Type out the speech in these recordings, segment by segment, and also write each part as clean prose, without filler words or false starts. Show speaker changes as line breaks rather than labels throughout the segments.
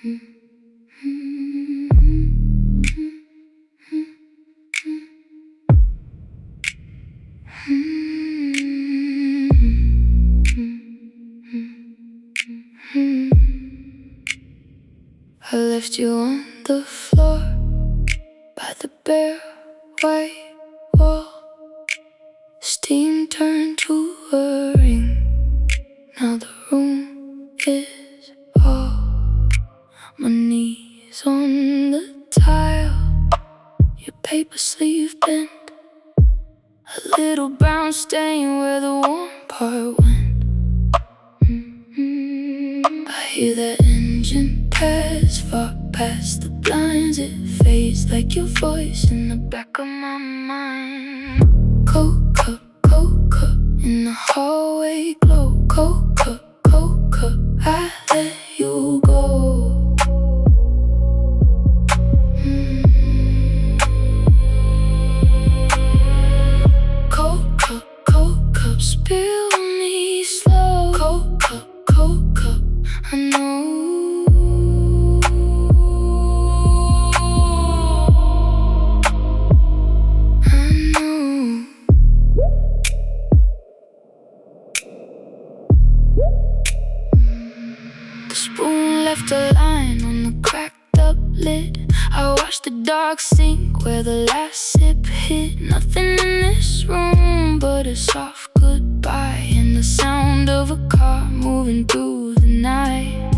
I left you on the floor by the bare white wall. Steam turned to a ring. Now the room is all my knees on the tile. Your paper sleeve bent, a little brown stain where the warm part went. I hear that engine pass far past the blinds. It fades like your voice in the back of my mind. Cold cup in the hallway glow. Cold cup, I let you go. Cold cup, spill me slow. Cold cup, I know. The spoon left a line on the cracked up lid. I watched the dark sink where the last sip hit. Nothing in this room but a soft goodbye and the sound of a car moving through the night.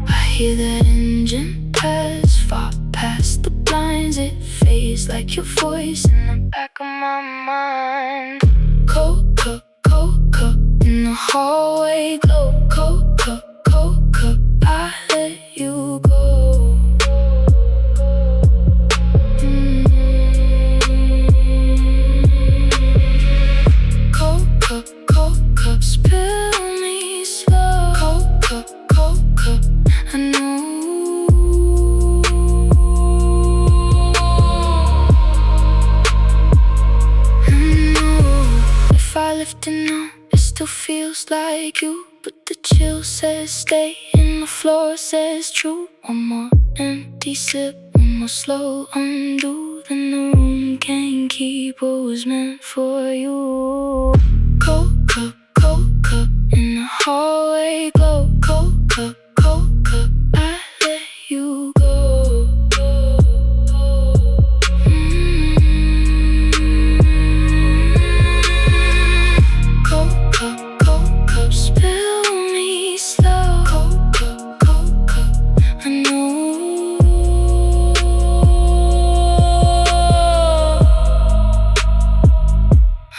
I hear that engine pass far past the blinds. It fades like your voice in the back of my mind. Cold cup in the hallway glow. Cold cup, I let you go. Cold cup, spill me slow. Cold cup, I know. If I left it now, it still feels like you. But the chill says stay and the floor says true. One more empty sip, one more slow undo. Then the room can't keep what was meant for you. Cold cup in the hallway glow. Cold cup, I let you go. Cold cup, spill me slow. Cold cup, I know.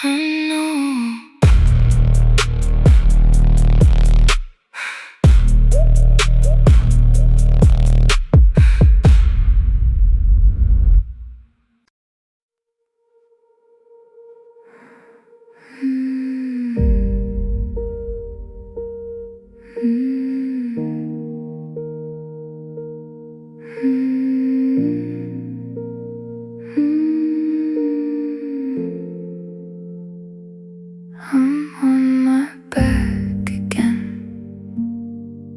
I know. I'm on my back again,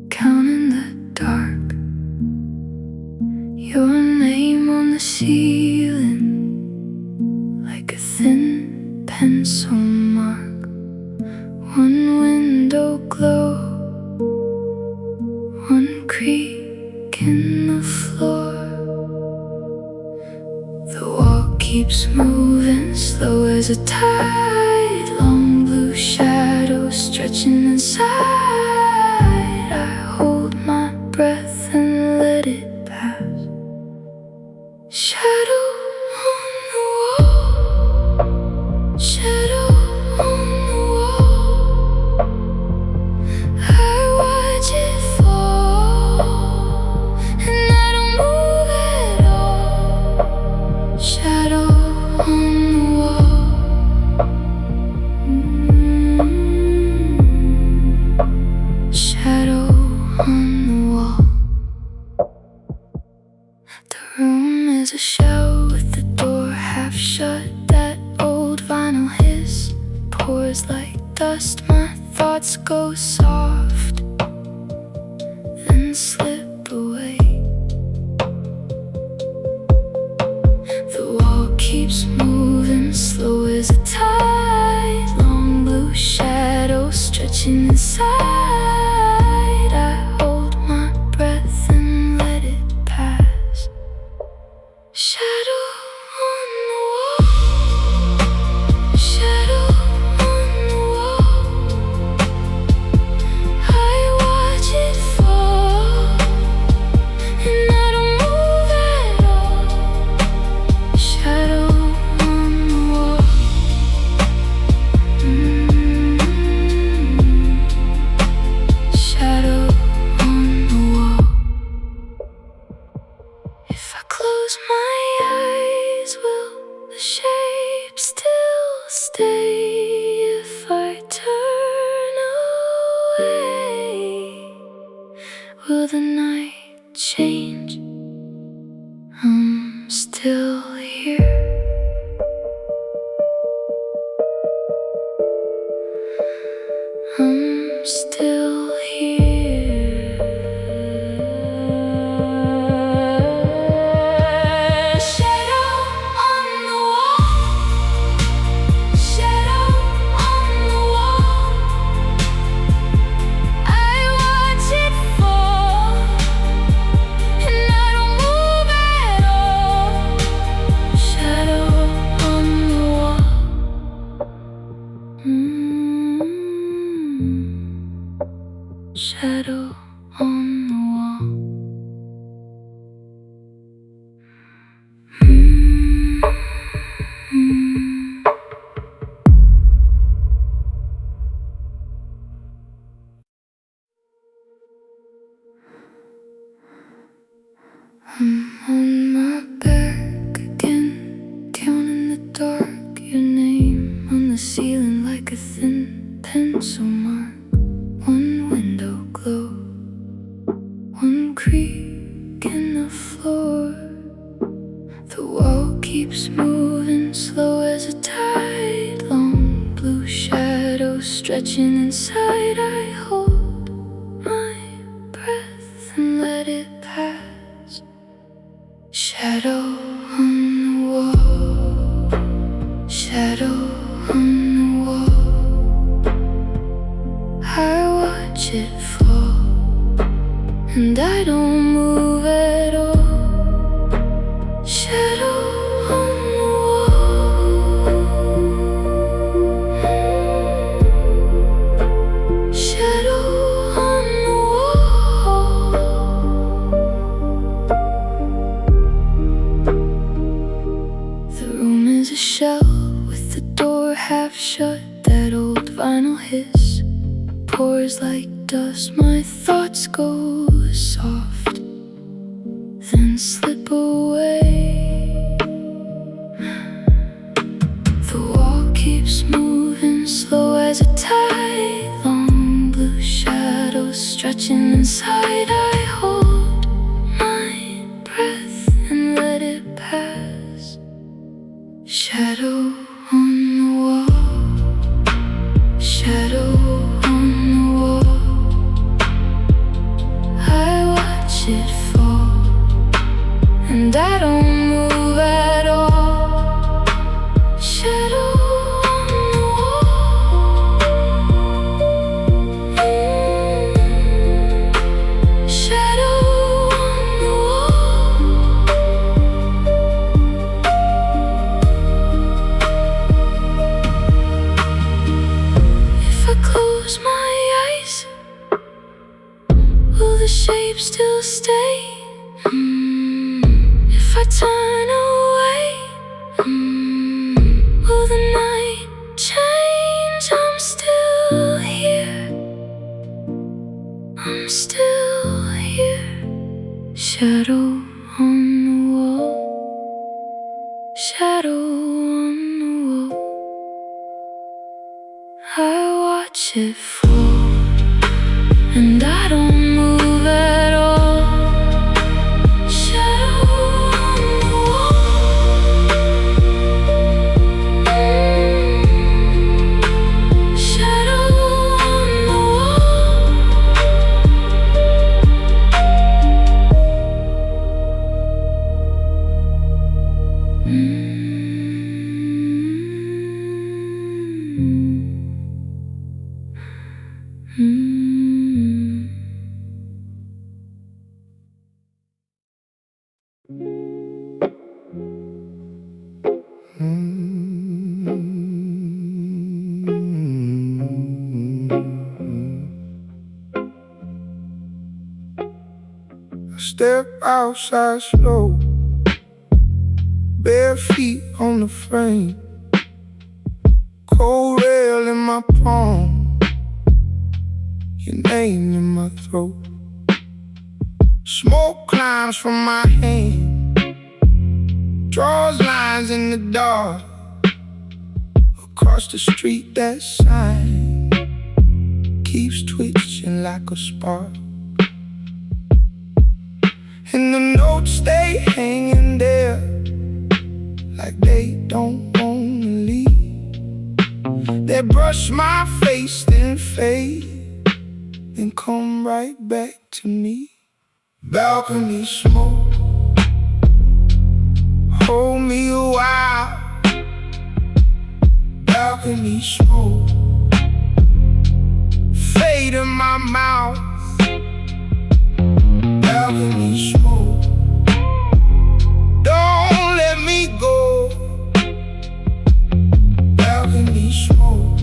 counting the dark. Your name on the ceiling, like a thin pencil mark. One window glow, one creak in the floor. The wall keeps moving slow as a tide. Long blue shadows stretching inside. I hold my breath and let it pass. Shadow on the wall, shadow on the wall. I watch it fall, and I don't move at all. Shadow on the wall. Shadow on the wall. The room is a shell with the door half shut. That old vinyl hiss pours like dust. My thoughts go soft, then slip away. still here. I'm still here. Shadow on the wall. Shadow on the wall. I watch it fall, and I don't move at all. Shadow on the wall. Shadow on the wall. I'm on my back again, counting the dark, your name on the ceiling like a thin pencil mark. One window glow, one creak in the floor. The wall keeps moving slow as a tide. Long blue shadows stretching inside. I hold my breath and let it pass. Shadow on the wall. Shadow on the wall. I watch it fall, and I don't move at all. Shadow on the wall. Shadow on the wall. The room is a shell with the door half shut. That old vinyl hiss pours like dust. My thoughts go soft, then slip away. The wall keeps moving slow as a tide. Long blue shadows stretching inside. I hold my breath and let it pass. Shadow on the wall. Shadow on the wall. I watch it fall, and I don't move at all. Shadow on the wall. Shadow on the wall. If I close my eyes, will the shape still stay? If I turn away, will the night change? I'm still here. I'm still here. Shadow on the wall. Shadow on the wall. I watch it fall, and I don't move at all. Shadow on the wall. Shadow on the wall.
I step outside slow, bare feet on the frame, cold rail in my palm, your name in my throat. Smoke climbs from my hand, draws lines in the dark. Across the street that sign keeps twitching like a spark, and the notes stay hanging there like they don't wanna leave. They brush my face, then fade, then come right back to me. Balcony smoke, hold me a while. Balcony smoke, fade in my mouth. Balcony smoke, don't let me go. Balcony smoke,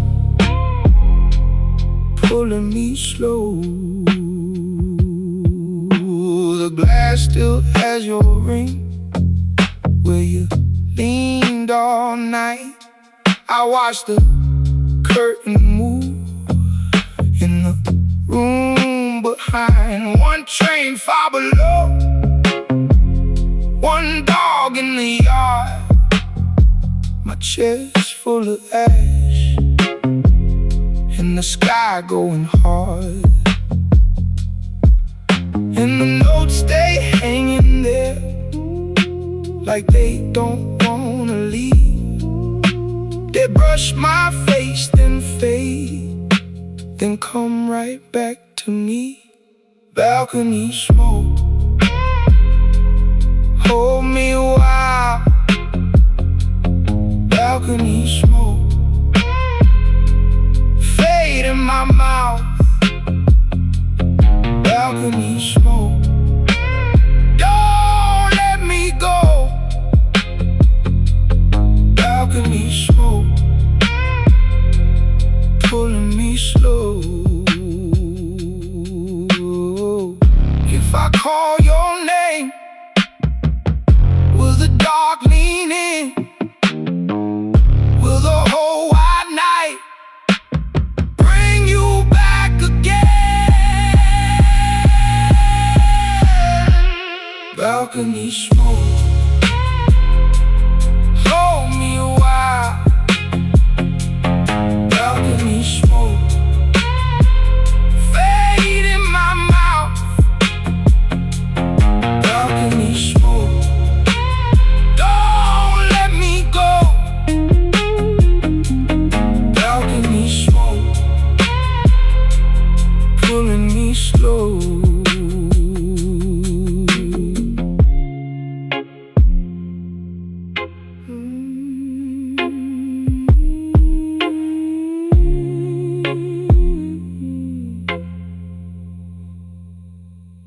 pulling me slow. The glass still has your ring, where you leaned all night. I watched the curtain move in the room behind. One train far below, one dog in the yard. My chest full of ash, and the sky going hard. And the notes stay hanging there, like they don't wanna leave. They brush my face, then fade, then come right back to me. Balcony smoke, hold me a while. Balcony smoke, fade in my mouth. Balcony smoke, don't let me go. Balcony smoke, pulling me slow. If I call your name, will the dark lean in? Will the whole wide night bring you back again? Balcony smoke, hold me a while.